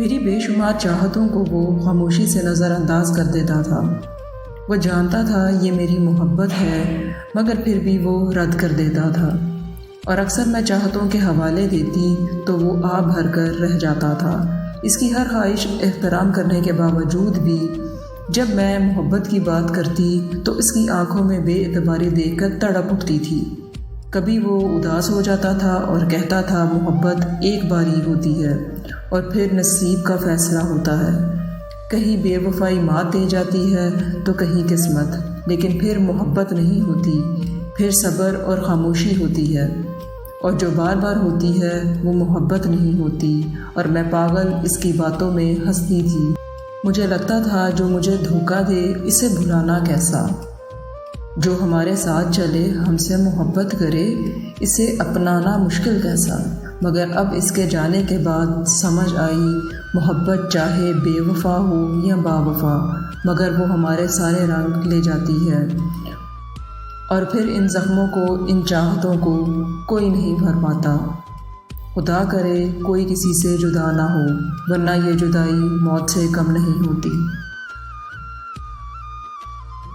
میری بے شمار چاہتوں کو وہ خاموشی سے نظر انداز کر دیتا تھا۔ وہ جانتا تھا یہ میری محبت ہے، مگر پھر بھی وہ رد کر دیتا تھا، اور اکثر میں چاہتوں کے حوالے دیتی تو وہ آ بھر کر رہ جاتا تھا۔ اس کی ہر خواہش احترام کرنے کے باوجود بھی جب میں محبت کی بات کرتی تو اس کی آنکھوں میں بے اعتباری دیکھ کر تڑپ اٹھتی تھی۔ کبھی وہ اداس ہو جاتا تھا اور کہتا تھا محبت ایک بار ہی ہوتی ہے اور پھر نصیب کا فیصلہ ہوتا ہے، کہیں بے وفائی مات دے جاتی ہے تو کہیں قسمت، لیکن پھر محبت نہیں ہوتی، پھر صبر اور خاموشی ہوتی ہے، اور جو بار بار ہوتی ہے وہ محبت نہیں ہوتی۔ اور میں پاگل اس کی باتوں میں ہنستی تھی۔ مجھے لگتا تھا جو مجھے دھوکہ دے اسے بھلانا کیسا، جو ہمارے ساتھ چلے ہم سے محبت کرے اسے اپنانا مشکل کیسا، مگر اب اس کے جانے کے بعد سمجھ آئی محبت چاہے بے وفا ہو یا با وفا، مگر وہ ہمارے سارے رنگ لے جاتی ہے، اور پھر ان زخموں کو، ان چاہتوں کو کوئی نہیں بھر پاتا۔ خدا کرے کوئی کسی سے جدا نہ ہو، ورنہ یہ جدائی موت سے کم نہیں ہوتی۔